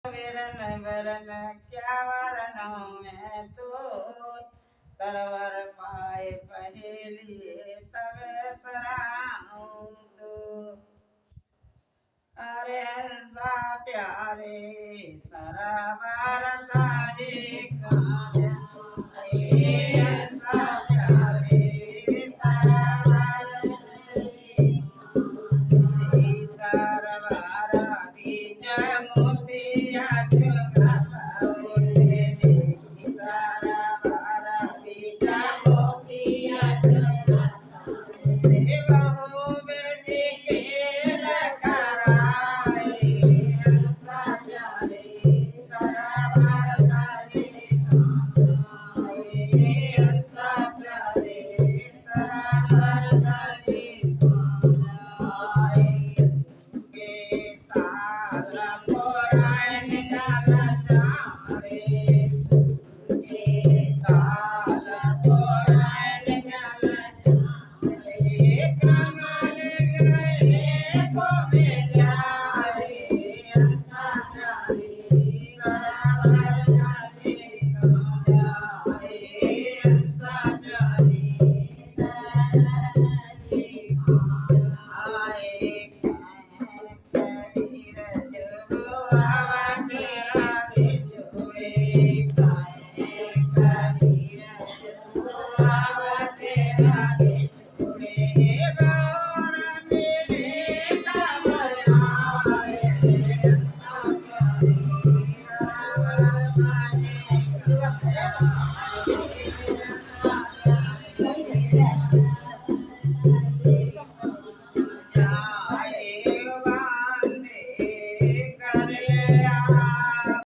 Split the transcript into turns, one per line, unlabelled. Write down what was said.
विरन वरन क्या वरनों में तो तरवर पाए पहेलिए तब सराऊं तो अरे हंसा प्यारे सरावर सारे काज अरे हंसा प्यारे सरावर सारवारा बीज मोतिया